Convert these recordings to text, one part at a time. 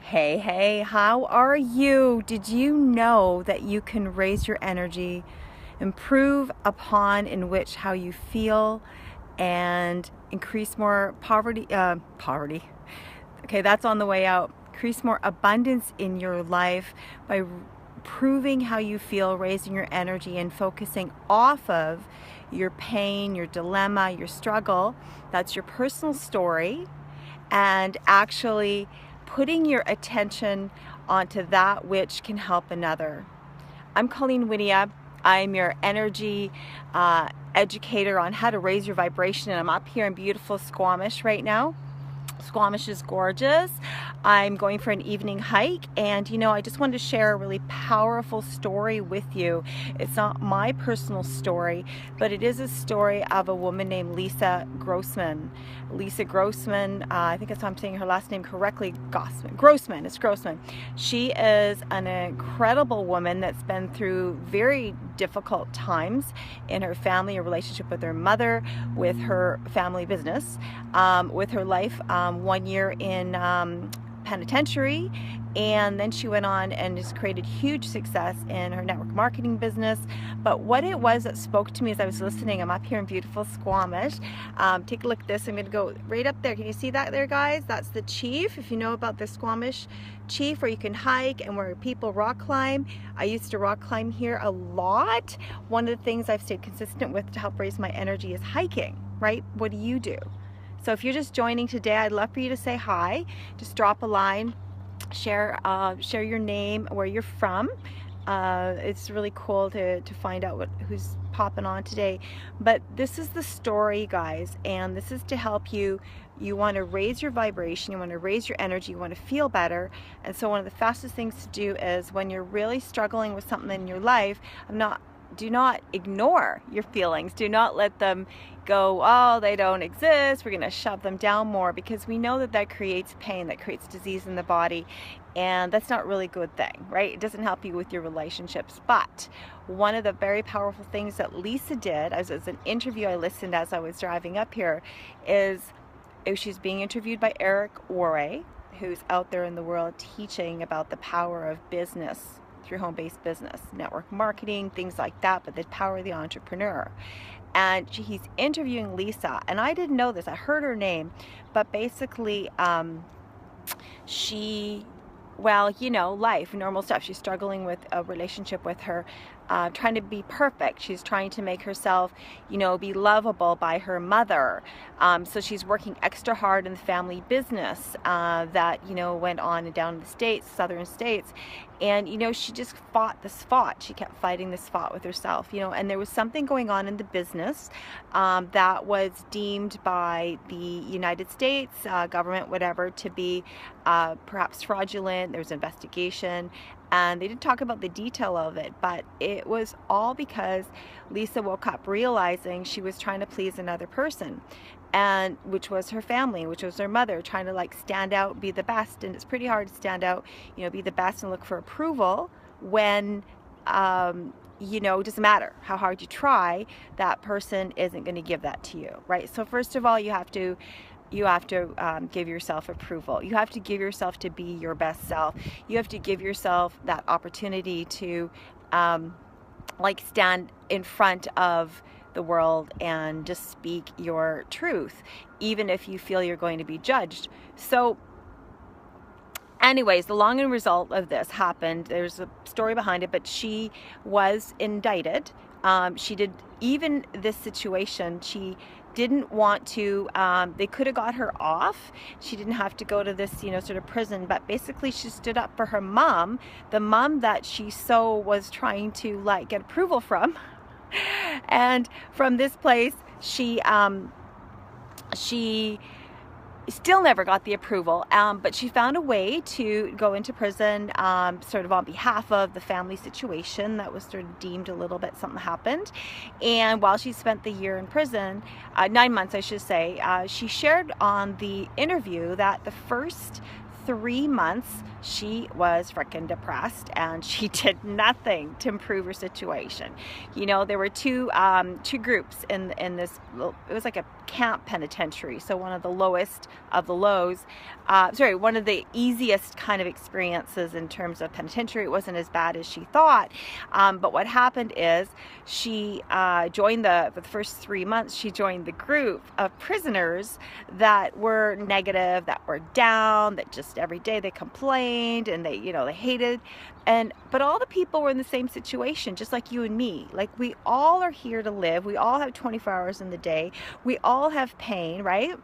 Hey, hey, how are you? Did you know that you can raise your energy, improve upon in which how you feel, and increase more poverty? Okay, that's on the way out. Increase more abundance in your life by improving how you feel, raising your energy, and focusing off of your pain, your dilemma, your struggle. That's your personal story, and actually putting your attention onto that which can help another. I'm Colleen Wynia. I'm your energy educator on how to raise your vibration, and I'm up here in beautiful Squamish right now. Squamish is gorgeous. I'm going for an evening hike, and I just wanted to share a really powerful story with you. It's not my personal story, but it is a story of a woman named Lisa Grossman. Lisa Grossman, I think that's how I'm saying her last name correctly. Grossman. It's Grossman. She is an incredible woman that's been through very difficult times in her family, a relationship with her mother, with her family business, with her life. 1 year in penitentiary, and then she went on and just created huge success in her network marketing business. But what it was that spoke to me as I was listening, I'm up here in beautiful Squamish. Take a look at this. I'm going to go right up there. Can you see that there, guys? That's the Chief. If you know about the Squamish Chief, where you can hike and where people rock climb. I used to rock climb here a lot. One of the things I've stayed consistent with to help raise my energy is hiking, right? What do you do? So if you're just joining today, I'd love for you to say hi. Just drop a line, share your name, where you're from. It's really cool to find out who's popping on today. But this is the story, guys, and this is to help you. You want to raise your vibration, you want to raise your energy, you want to feel better. And so one of the fastest things to do is when you're really struggling with something in your life, do not ignore your feelings. Do not let them go, oh, they don't exist. We're going to shove them down more, because we know that creates pain, that creates disease in the body. And that's not really a good thing, right? It doesn't help you with your relationships. But one of the very powerful things that Lisa did, as an interview I listened as I was driving up here, is she's being interviewed by Worre, who's out there in the world teaching about the power of business through home-based business, network marketing, things like that, but the power of the entrepreneur. And he's interviewing Lisa, and I didn't know this. I heard her name, but basically life, normal stuff. She's struggling with a relationship with her, trying to be perfect. She's trying to make herself, be lovable by her mother. So she's working extra hard in the family business that, went on and down in the States, southern states. And, she just She kept fighting this fight with herself, and there was something going on in the business that was deemed by the United States government, whatever, to be perhaps fraudulent. There was an investigation, and they didn't talk about the detail of it, but it was all because Lisa woke up realizing she was trying to please another person, and which was her family, which was her mother, trying to stand out, be the best. And it's pretty hard to stand out, be the best and look for approval when it doesn't matter how hard you try, that person isn't going to give that to you, right? So first of all, you have to give yourself approval. You have to give yourself to be your best self. You have to give yourself that opportunity to stand in front of the world and just speak your truth, even if you feel you're going to be judged. So anyways, the long and result of this happened. There's a story behind it, but she was indicted. She did, even this situation, she didn't want to, they could have got her off. She didn't have to go to this, sort of prison, but basically she stood up for her mom, the mom that she was trying to get approval from. And from this place, she still never got the approval, but she found a way to go into prison, sort of on behalf of the family situation that was sort of deemed a little bit something happened. And while she spent the year in prison, 9 months I should say, she shared on the interview that the first 3 months, she was freaking depressed, and she did nothing to improve her situation. You know, there were two groups in this. It was like a camp penitentiary, so one of the lowest of the lows. One of the easiest kind of experiences in terms of penitentiary. It wasn't as bad as she thought, but what happened is she joined for the first 3 months. She joined the group of prisoners that were negative, that were down, that just every day they complained and they hated. But all the people were in the same situation, just like you and me. Like, we all are here to live. We all have 24 hours in the day. We all have pain, right?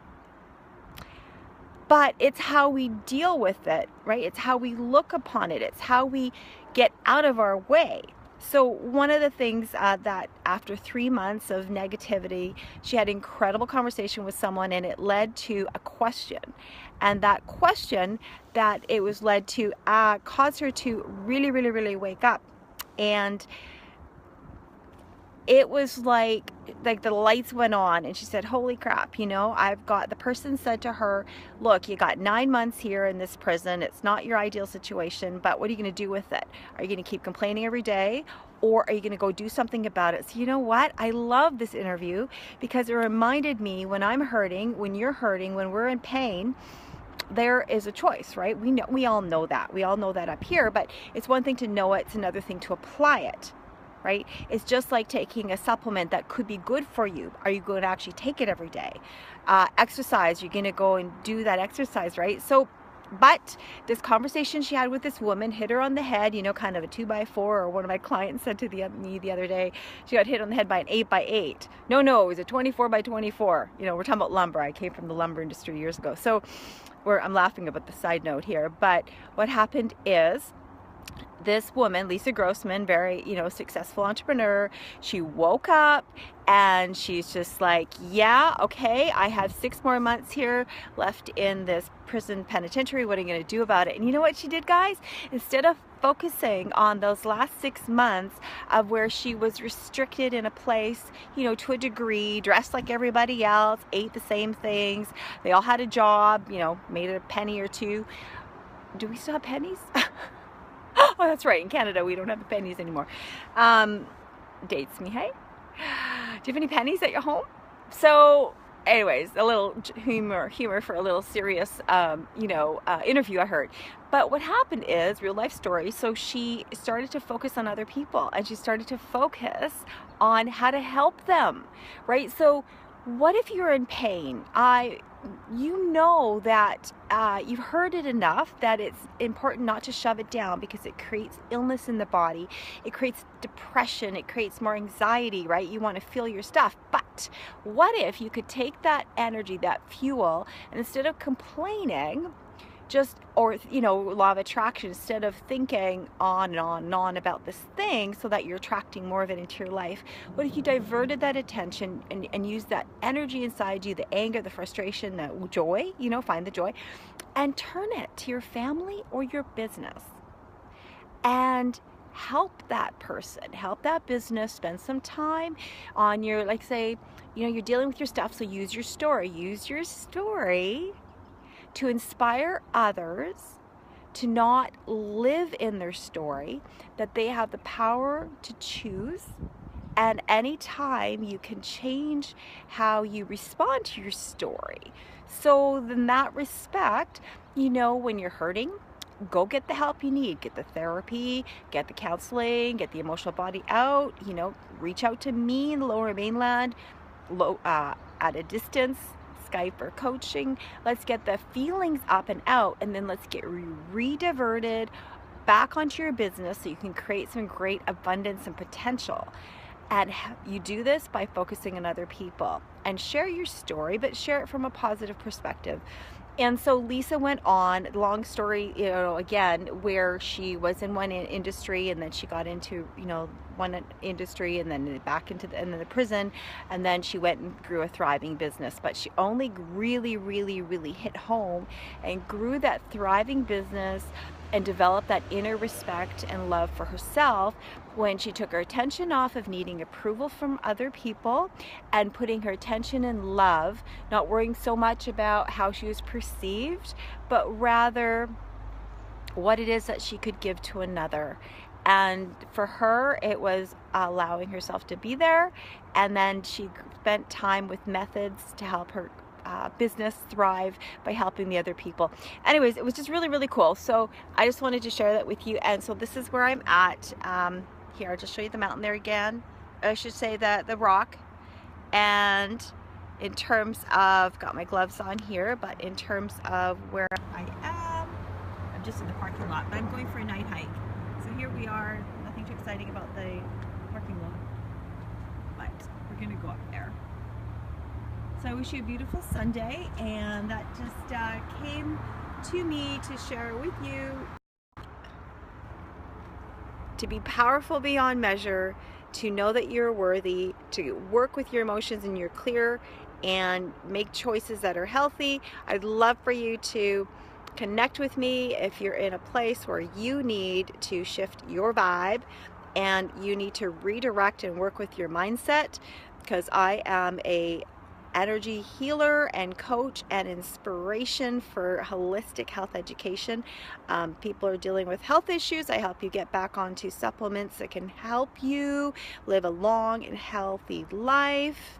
But it's how we deal with it, right? It's how we look upon it. It's how we get out of our way. So one of the things that after 3 months of negativity, she had an incredible conversation with someone, and it led to a question. And that question that it was led to caused her to really, really, really wake up. And it was like the lights went on, and she said, holy crap, the person said to her, look, you got 9 months here in this prison. It's not your ideal situation, but what are you going to do with it? Are you going to keep complaining every day, or are you going to go do something about it? So you know what? I love this interview because it reminded me, when I'm hurting, when you're hurting, when we're in pain, there is a choice, right? We all know that. We all know that up here, but it's one thing to know it. It's another thing to apply it. Right? It's just like taking a supplement that could be good for you. Are you going to actually take it every day? Exercise, you're going to go and do that exercise, right? So, but this conversation she had with this woman hit her on the head, kind of a 2x4, or one of my clients said to me the other day, she got hit on the head by an 8x8. No, it was a 24x24. We're talking about lumber. I came from the lumber industry years ago. So I'm laughing about the side note here. But what happened is, this woman, Lisa Grossman, very, successful entrepreneur, she woke up and she's just like, yeah, okay, I have 6 more months here left in this prison penitentiary. What are you going to do about it? And you know what she did, guys? Instead of focusing on those last 6 months of where she was restricted in a place, to a degree, dressed like everybody else, ate the same things, they all had a job, made a penny or two. Do we still have pennies? Oh, that's right. In Canada, we don't have the pennies anymore. Dates me, hey? Do you have any pennies at your home? So, anyways, a little humor for a little serious, interview I heard. But what happened is, real life story, so she started to focus on other people, and she started to focus on how to help them, right? So, what if you're in pain? That you've heard it enough that it's important not to shove it down, because it creates illness in the body. It creates depression. It creates more anxiety, right? You want to feel your stuff. But what if you could take that energy, that fuel, and instead of complaining, law of attraction, instead of thinking on and on and on about this thing so that you're attracting more of it into your life, what if you diverted that attention and used that energy inside you, the anger, the frustration, the joy, find the joy, and turn it to your family or your business, and help that person, help that business, spend some time on your, you're dealing with your stuff, so use your story to inspire others to not live in their story, that they have the power to choose. And anytime you can change how you respond to your story. So in that respect, when you're hurting, go get the help you need. Get the therapy, get the counseling, get the emotional body out, reach out to me in the Lower Mainland, at a distance, Skype or coaching. Let's get the feelings up and out, and then let's get re-diverted back onto your business so you can create some great abundance and potential. And you do this by focusing on other people, and share your story, but share it from a positive perspective. And so Lisa went on, long story, again, where she was in one industry, and then she got into, one industry, and then back into the prison, and then she went and grew a thriving business. But she only really, really, really hit home and grew that thriving business and develop that inner respect and love for herself when she took her attention off of needing approval from other people and putting her attention in love, not worrying so much about how she was perceived, but rather what it is that she could give to another. And for her, it was allowing herself to be there, and then she spent time with methods to help her business thrive by helping the other people. Anyways, it was just really, really cool. So I just wanted to share that with you. And so this is where I'm at. Here, I'll just show you the mountain there again. I should say the rock. And in terms of, got my gloves on here, but in terms of where I am, I'm just in the parking lot, but I'm going for a night hike. So here we are, nothing too exciting about the parking lot, but we're gonna go up there. So I wish you a beautiful Sunday, and that just came to me to share with you. To be powerful beyond measure, to know that you're worthy, to work with your emotions and you're clear and make choices that are healthy. I'd love for you to connect with me if you're in a place where you need to shift your vibe and you need to redirect and work with your mindset, because I am a energy healer and coach and inspiration for holistic health education. People are dealing with health issues. I help you get back onto supplements that can help you live a long and healthy life.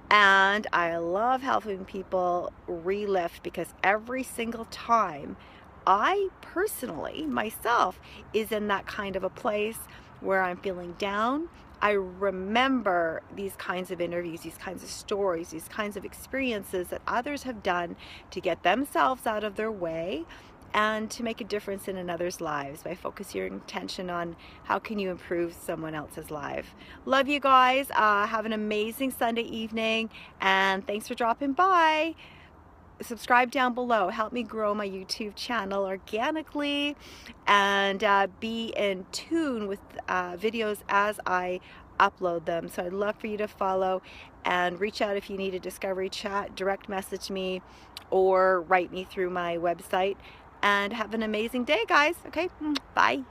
And I love helping people relift, because every single time I personally, myself, is in that kind of a place where I'm feeling down, I remember these kinds of interviews, these kinds of stories, these kinds of experiences that others have done to get themselves out of their way and to make a difference in another's lives by focusing your attention on how can you improve someone else's life. Love you guys. Have an amazing Sunday evening, and thanks for dropping by. Subscribe down below. Help me grow my YouTube channel organically, and be in tune with videos as I upload them. So I'd love for you to follow and reach out if you need a discovery chat, direct message me, or write me through my website. And have an amazing day, guys. Okay, bye.